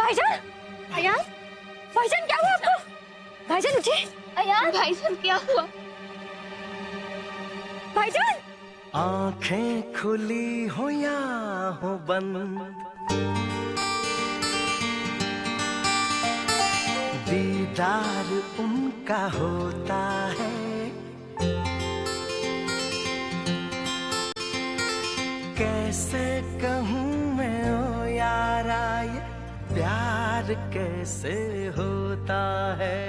भाईजान, अयान, भाईजान क्या हुआ आपको? भाईजान उठिए। अयान, भाईजान क्या हुआ? भाईजान। आंखें खुली हो या हो बंद, दीदार उनका होता है। कैसे कहूँ मैं ओ यारा, ये प्यार कैसे होता है।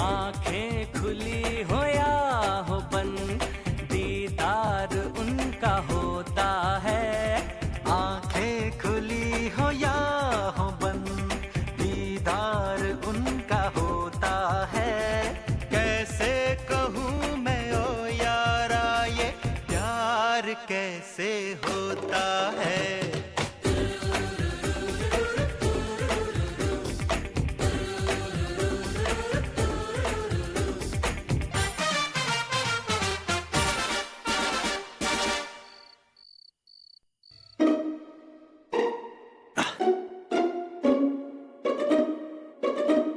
आंखें खुली हो या हो बंद, दीदार उनका होता है। आंखें खुली हो या हो बंद, दीदार उनका होता है। कैसे कहूँ मैं ओ यारा, ये प्यार कैसे होता है।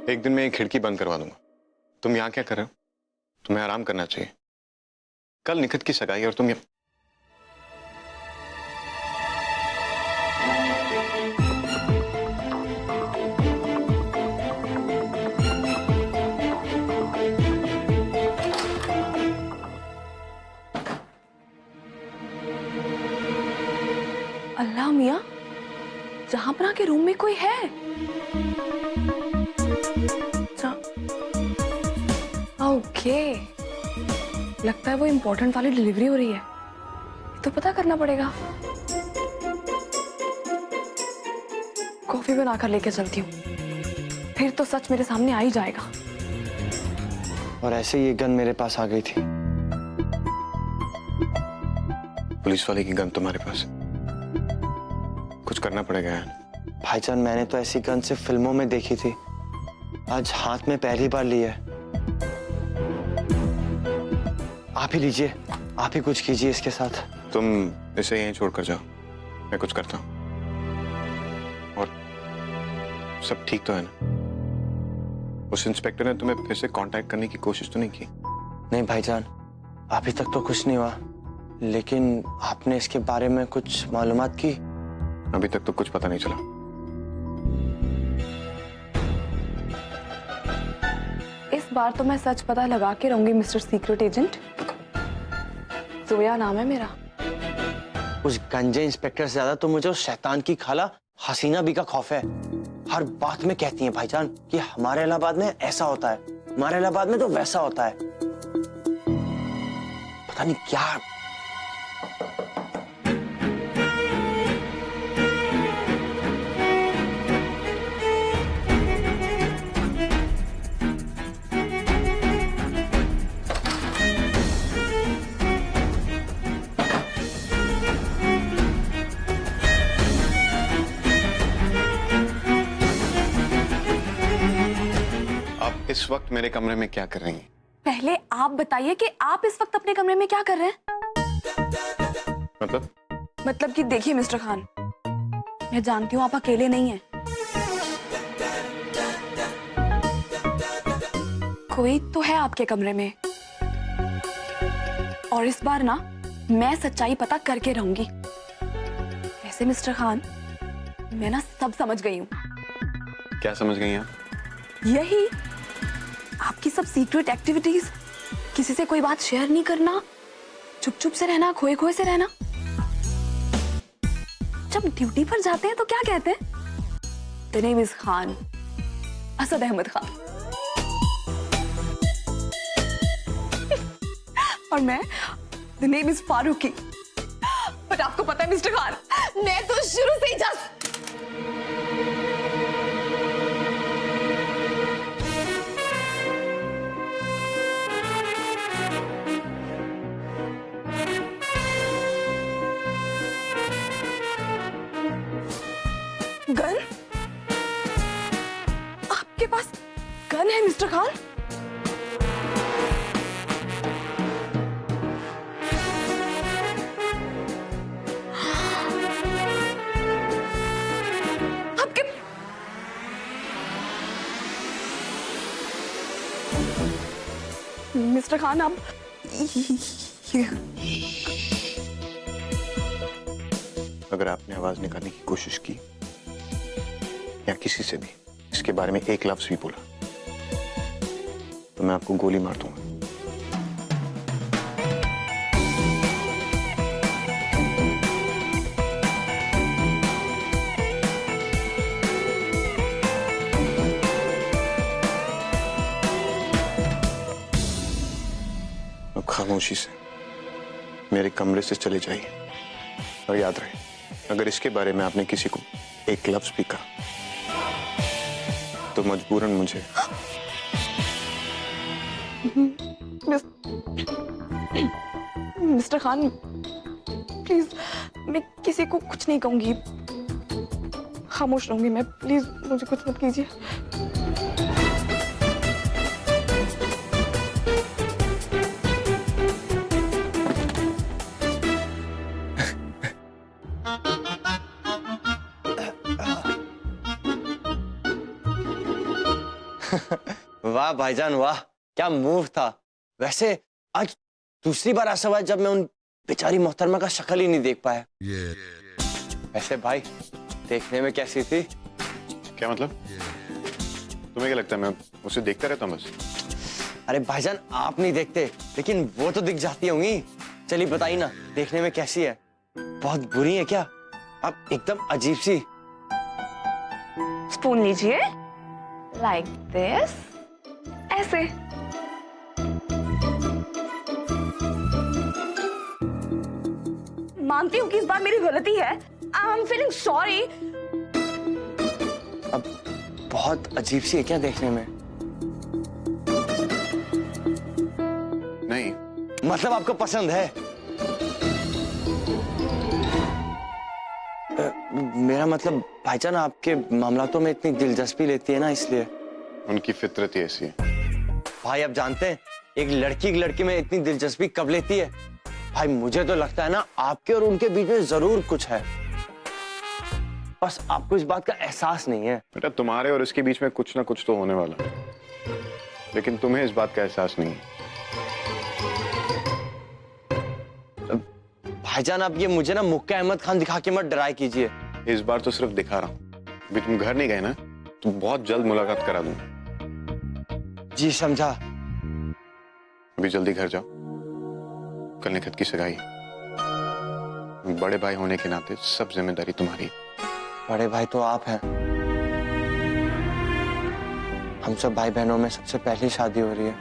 एक दिन मैं ये खिड़की बंद करवा दूंगा। तुम यहाँ क्या कर रहे हो? तुम्हें आराम करना चाहिए। कल निखत की सगाई और तुम यहाँ। अल्लाह मियाँ, जहां पर के रूम में कोई है। ओके, लगता है वो इम्पोर्टेंट वाली डिलीवरी हो रही है। तो पता करना पड़ेगा। कॉफी बनाकर लेके चलती हूँ, फिर तो सच मेरे सामने आ ही जाएगा। और ऐसे ही ये गन मेरे पास आ गई थी। पुलिस वाले की गन तुम्हारे पास है। कुछ करना पड़ेगा यार। भाईजान, मैंने तो ऐसी गन सिर्फ फिल्मों में देखी थी, आज हाथ में पहली बार ली है। आप ही लीजिए, आप ही कुछ कीजिए इसके साथ। तुम इसे यहीं छोड़कर जाओ, मैं कुछ करता हूँ। और सब ठीक तो है ना? उस इंस्पेक्टर ने तुम्हें फिर से कांटेक्ट करने की कोशिश तो नहीं की? नहीं भाईजान, अभी तक तो कुछ नहीं हुआ, लेकिन आपने इसके बारे में कुछ मालूमात की? अभी तक तो कुछ पता नहीं चला। इस बार तो मैं सच पता लगा के रहूंगी मिस्टर सीक्रेट एजेंट। जोया नाम है मेरा। उस गंजे इंस्पेक्टर से ज्यादा तो मुझे उस शैतान की खाला हसीना बी का खौफ है। हर बात में कहती हैं भाईजान कि हमारे इलाहाबाद में ऐसा होता है, हमारे इलाहाबाद में तो वैसा होता है। पता नहीं क्या। इस वक्त मेरे कमरे में क्या कर रही हैं? पहले आप बताइए कि आप इस वक्त अपने कमरे में क्या कर रहे हैं? मतलब कि देखिए मिस्टर खान, मैं जानती हूँ आप अकेले नहीं हैं। कोई तो है आपके कमरे में, और इस बार ना मैं सच्चाई पता करके रहूंगी। वैसे मिस्टर खान, मैं ना सब समझ गई हूँ। क्या समझ गई आप? यही आपकी सब सीक्रेट एक्टिविटीज, किसी से कोई बात शेयर नहीं करना, चुप चुप से रहना, खोए खोए से रहना। जब ड्यूटी पर जाते हैं तो क्या कहते हैं? The name is Khan, Asad Ahmed Khan. और मैं the name is Farooqui. But आपको पता है मिस्टर खान, मैं तो शुरू से ही जस्ट गन? आपके पास गन है मिस्टर खान? मिस्टर खान आप अगर आपने आवाज निकालने की कोशिश की या किसी से भी इसके बारे में एक लफ्ज भी बोला तो मैं आपको गोली मार दूंगा। अब खामोशी से मेरे कमरे से चले जाइए और याद रहे, अगर इसके बारे में आपने किसी को एक लफ्ज भी कहा तो मजबूरन मुझे मिस्टर खान प्लीज, मैं किसी को कुछ नहीं कहूंगी, खामोश रहूंगी मैं। प्लीज मुझे कुछ मत कीजिए। वाह भाईजान वाह, क्या मूव था। वैसे आज दूसरी बार ऐसा हुआ है जब मैं उन बेचारी मोहतरमा का शक्ल ही नहीं देख पाया। वैसे भाई देखने में कैसी थी? क्या मतलब? तुम्हें क्या लगता है मैं उसे देखता रहता हूँ बस? अरे भाईजान आप नहीं देखते लेकिन वो तो दिख जाती होंगी। चलिए बताइए ना, देखने में कैसी है? बहुत बुरी है क्या? आप एकदम अजीब सी। स्पून लीजिए, लाइक दिस, ऐसे। मानती हूँ कि इस बार मेरी गलती है। I am feeling sorry. अब बहुत अजीब सी है क्या देखने में? नहीं। मतलब आपको पसंद है? मेरा मतलब भाईजान आपके मामलातों में इतनी दिलचस्पी लेती है ना, इसलिए। उनकी फितरत ही ऐसी है। भाई आप जानते हैं एक लड़की में इतनी दिलचस्पी कब लेती है? भाई मुझे तो लगता है ना आपके और उनके बीच में जरूर कुछ है, बस आपको इस बात का एहसास नहीं है। बेटा तुम्हारे और इसके बीच में कुछ ना कुछ तो होने वाला है, लेकिन तुम्हें इस बात का एहसास नहीं है। भाईजान आप ये मुझे ना मुक्का अहमद खान दिखा के मत डराए कीजिए। इस बार तो सिर्फ दिखा रहा हूँ। अभी तुम घर नहीं गए ना तो बहुत जल्द मुलाकात करा दूंगा। जी समझा। अभी जल्दी घर जाओ, कल निखत की सगाई। बड़े भाई होने के नाते सब जिम्मेदारी तुम्हारी। बड़े भाई तो आप हैं। हम सब भाई बहनों में सबसे पहली शादी हो रही है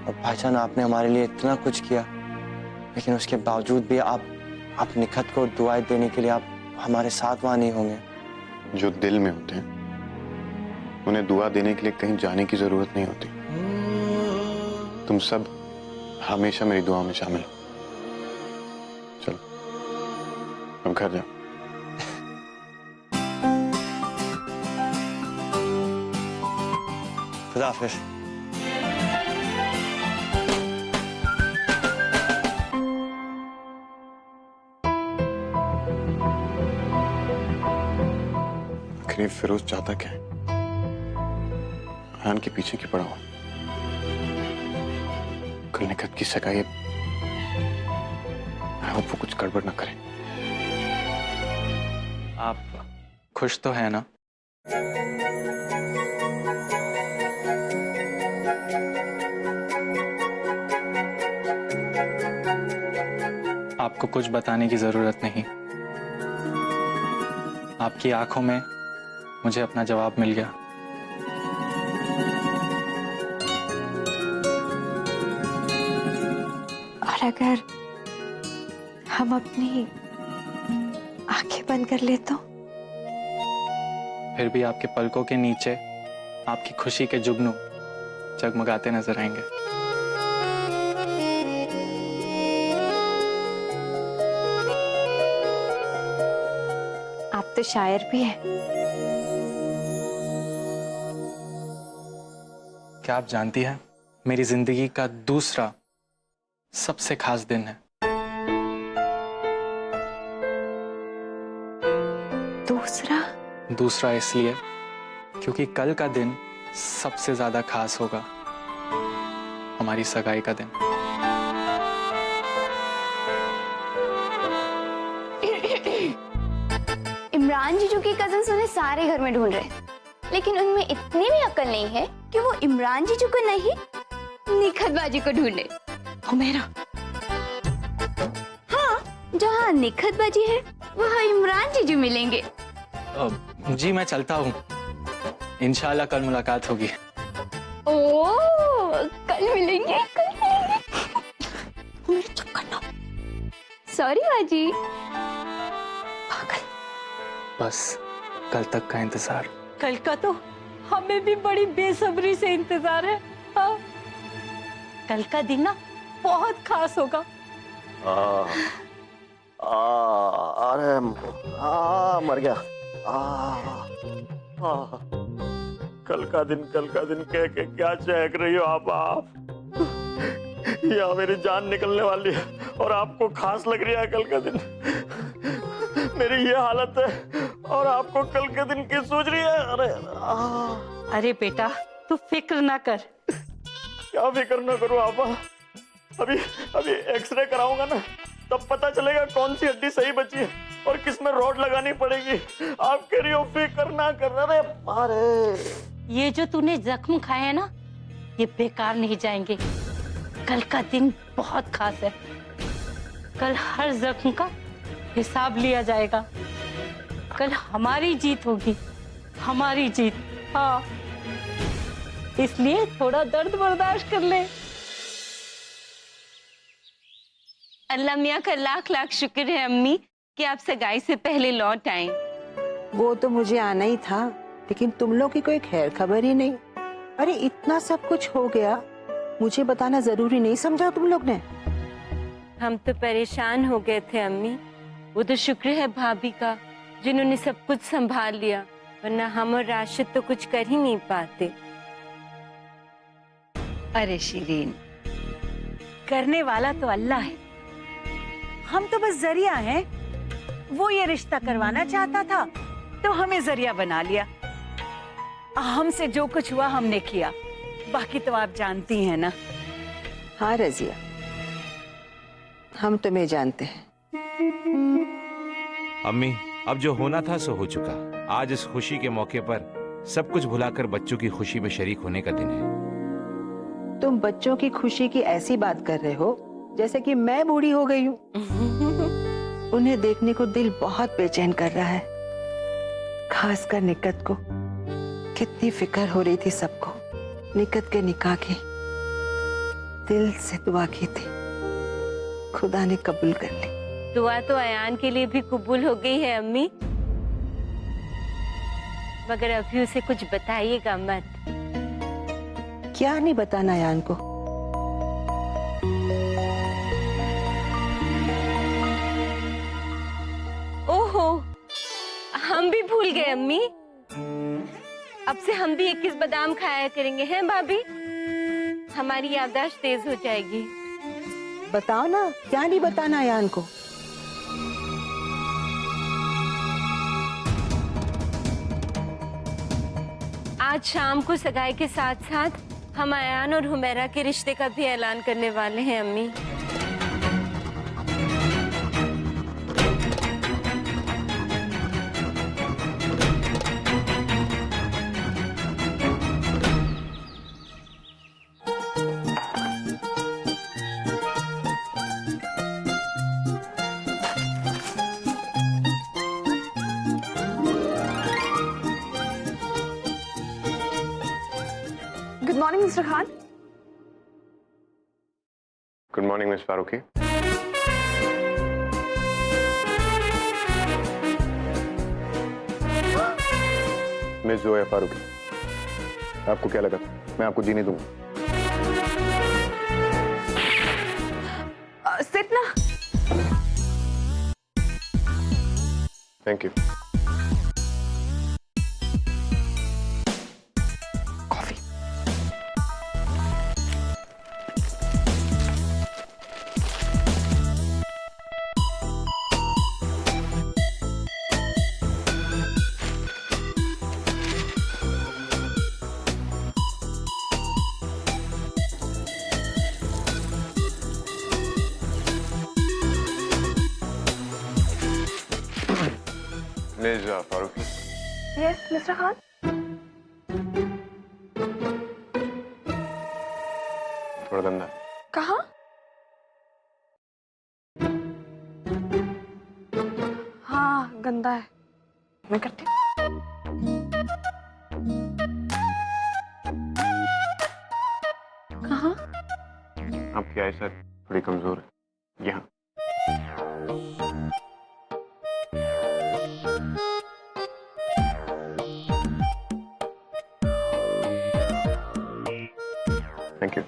और भाईजान आपने हमारे लिए इतना कुछ किया, लेकिन उसके बावजूद भी आप निखत को दुआएं देने के लिए आप हमारे साथ वहां नहीं होंगे। जो दिल में होते हैं उन्हें दुआ देने के लिए कहीं जाने की जरूरत नहीं होती। तुम सब हमेशा मेरी दुआ में शामिल हो। चलो अब घर जाओ। खुदा हाफिज। आखिर फिरोज चाहता क्या है? आयन के पीछे क्यों पड़ा हुआ? कल निखत की सगाई, आई होप वो कुछ गड़बड़ ना करे। आप खुश तो है ना? आपको कुछ बताने की जरूरत नहीं। आपकी आंखों में मुझे अपना जवाब मिल गया। और अगर हम अपनी आंखें बंद कर ले तो? फिर भी आपके पलकों के नीचे आपकी खुशी के जुगनू जगमगाते नजर आएंगे। आप तो शायर भी हैं। क्या आप जानती हैं मेरी जिंदगी का दूसरा सबसे खास दिन है। दूसरा? दूसरा इसलिए क्योंकि कल का दिन सबसे ज्यादा खास होगा हमारी सगाई का दिन। इमरान जीजू की कजिन्स उन्हें सारे घर में ढूंढ रहे हैं, लेकिन उनमें इतनी भी अक्ल नहीं है कि वो इमरान जीजू को नहीं, निखत बाजी को ढूंढे। हुमैरा, हाँ, जहाँ निखत बाजी है वहाँ इमरान जीजू मिलेंगे। जी मैं चलता हूँ, इंशाल्लाह कल मुलाकात होगी। ओ, कल मिलेंगे, कल मिलेंगे। मेरे चक्कर ना। सॉरी बाजी। बस कल तक का इंतजार। कल का तो हमें भी बड़ी बेसब्री से इंतजार है। हाँ, कल का दिन ना बहुत खास होगा। अरे मर गया। कल का दिन कह के क्या चहक रही हो आप? या मेरी जान निकलने वाली है और आपको खास लग रही है कल का दिन। मेरी ये हालत है और आपको कल के दिन की सोच रही है। अरे बेटा तू फिक्र ना कर। क्या फिक्र ना करूं आपा? अभी एक्सरे कराऊंगा ना, तब पता चलेगा कौन सी हड्डी सही बची है और किसमें रॉड लगानी पड़ेगी। आप कह रही हो फिक्र ना कर। अरे ये जो तूने जख्म खाए हैं ना, ये बेकार नहीं जाएंगे। कल का दिन बहुत खास है। कल हर जख्म का हिसाब लिया जाएगा। कल हमारी जीत होगी, हमारी जीत। हाँ, इसलिए थोड़ा दर्द बर्दाश्त कर ले। अल्लाह मियाँ का लाख लाख शुक्र है अम्मी कि आप सगाई से पहले लौट आए। वो तो मुझे आना ही था, लेकिन तुम लोग की कोई खैर खबर ही नहीं। अरे इतना सब कुछ हो गया, मुझे बताना जरूरी नहीं समझा तुम लोग ने? हम तो परेशान हो गए थे अम्मी। वो तो शुक्र है भाभी का जिन्होंने सब कुछ संभाल लिया, वरना हम और राशिद तो कुछ कर ही नहीं पाते। अरे शिरीन, करने वाला तो अल्लाह है, हम तो बस जरिया हैं। वो ये रिश्ता करवाना चाहता था तो हमें जरिया बना लिया। हमसे जो कुछ हुआ हमने किया, बाकी तो आप जानती हैं ना। हाँ रजिया, हम तुम्हें जानते हैं। अम्मी, अब जो होना था सो हो चुका। आज इस खुशी के मौके पर सब कुछ भुलाकर बच्चों की खुशी में शरीक होने का दिन है। तुम बच्चों की खुशी की ऐसी बात कर रहे हो जैसे कि मैं बूढ़ी हो गई हूँ। उन्हें देखने को दिल बहुत बेचैन कर रहा है, खासकर निकत को। कितनी फिक्र हो रही थी सबको। निकत के निकाह की दिल से दुआ की थी, खुदा ने कबूल कर ली। दुआ तो अयान के लिए भी कबूल हो गई है अम्मी, मगर अभी उसे कुछ बताइएगा मत। क्या नहीं बताना अयान को? ओहो, हम भी भूल गए अम्मी। अब से हम भी 21 बादाम खाया करेंगे, हैं भाभी? हमारी याददाश्त तेज हो जाएगी। बताओ ना, क्या नहीं बताना अयान को? आज शाम को सगाई के साथ साथ हम अयान और हुमैरा के रिश्ते का भी ऐलान करने वाले हैं अम्मी। Good morning mister Khan. Good morning miss Farooqui. Miss Zoya Farooqui, आपको क्या लगा मैं आपको जीने दूंगा? सिट ना। Thank you. Coffee. Miss Farooqui, yes mister Khan. थोड़ा गंदा। कहाँ? हाँ गंदा है, मैं करती हूँ। कहाँ? आपकी आई सर थोड़ी कमजोर है, यहाँ। Thank you.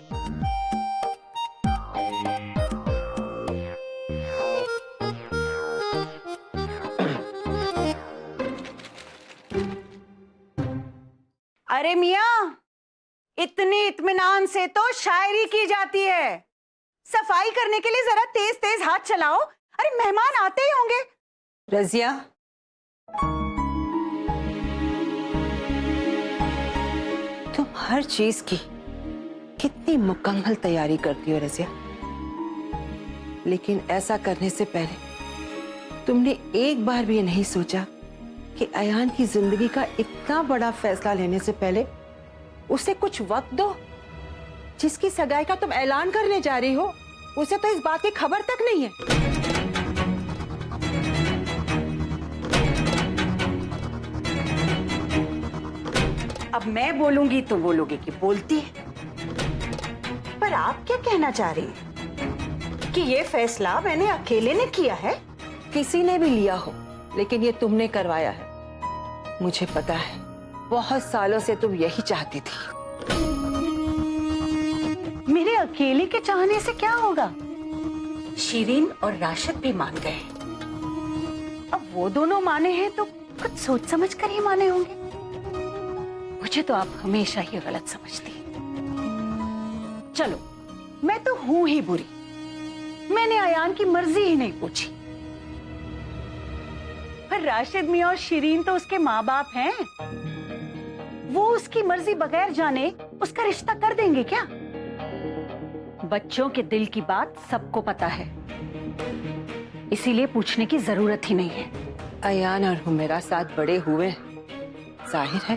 अरे मियाँ, इतनी इत्मीनान से तो शायरी की जाती है। सफाई करने के लिए जरा तेज तेज हाथ चलाओ। अरे मेहमान आते ही होंगे। रजिया, तुम हर चीज की कितनी मुकम्मल तैयारी करती हो रजिया, लेकिन ऐसा करने से पहले तुमने एक बार भी नहीं सोचा कि अयान की जिंदगी का इतना बड़ा फैसला लेने से पहले उसे कुछ वक्त दो। जिसकी सगाई का तुम ऐलान करने जा रही हो, उसे तो इस बात की खबर तक नहीं है। अब मैं बोलूंगी तो बोलोगे कि बोलती है, पर आप क्या कहना चाह रही हैं? कि ये फैसला मैंने अकेले ने किया है? किसी ने भी लिया हो, लेकिन ये तुमने करवाया है। मुझे पता है, बहुत सालों से तुम यही चाहती थी। मेरे अकेले के चाहने से क्या होगा? शिरीन और राशिद भी मान गए। अब वो दोनों माने हैं तो कुछ सोच समझ कर ही माने होंगे। मुझे तो आप हमेशा ही गलत समझती हैं। चलो, मैं तो हूं ही बुरी। मैंने अयान की मर्जी ही नहीं पूछी। पर राशिद मियां और शिरीन तो उसके माँ बाप हैं। वो उसकी मर्जी बगैर जाने उसका रिश्ता कर देंगे क्या? बच्चों के दिल की बात सबको पता है, इसीलिए पूछने की जरूरत ही नहीं है। अयान और हुमेरा साथ बड़े हुए हैं, जाहिर है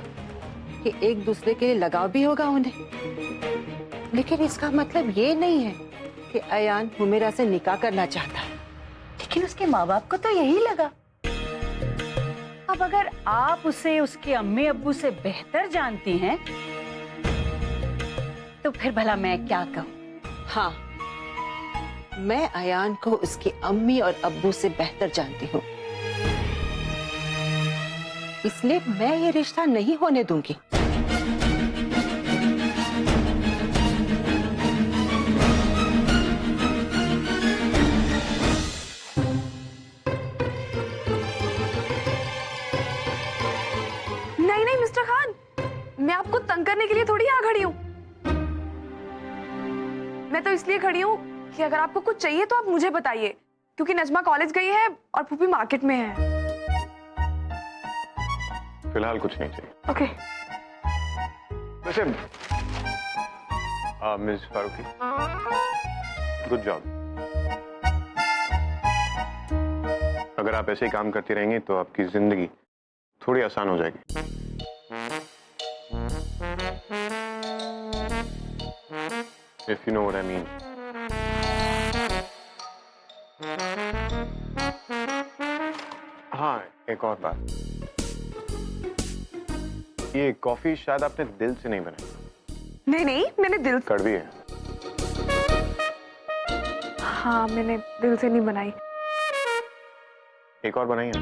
कि एक दूसरे के लिए लगाव भी होगा उन्हें। लेकिन इसका मतलब ये नहीं है कि अयान हुमेरा से निकाह करना चाहता है। लेकिन उसके माँ बाप को तो यही लगा। अब अगर आप उसे उसके अम्मी अब्बू से बेहतर जानती हैं, तो फिर भला मैं क्या कहूँ? हाँ, मैं अयान को उसकी अम्मी और अब्बू से बेहतर जानती हूँ, इसलिए मैं ये रिश्ता नहीं होने दूंगी। नहीं नहीं मिस्टर खान, मैं आपको तंग करने के लिए थोड़ी यहाँ खड़ी हूँ। मैं तो इसलिए खड़ी हूँ कि अगर आपको कुछ चाहिए तो आप मुझे बताइए, क्योंकि नजमा कॉलेज गई है और फूफी मार्केट में है। फिलहाल कुछ नहीं चाहिए। ओके। वैसे मिस फारूकी, गुड जॉब। अगर आप ऐसे ही काम करती रहेंगी तो आपकी जिंदगी थोड़ी आसान हो जाएगी। If you know what I mean. हाँ, एक और बात, ये कॉफी शायद आपने दिल से नहीं बनाई। नहीं नहीं, मैंने दिल से। कड़वी है। हाँ, मैंने दिल से नहीं बनाई। एक और बनाई है।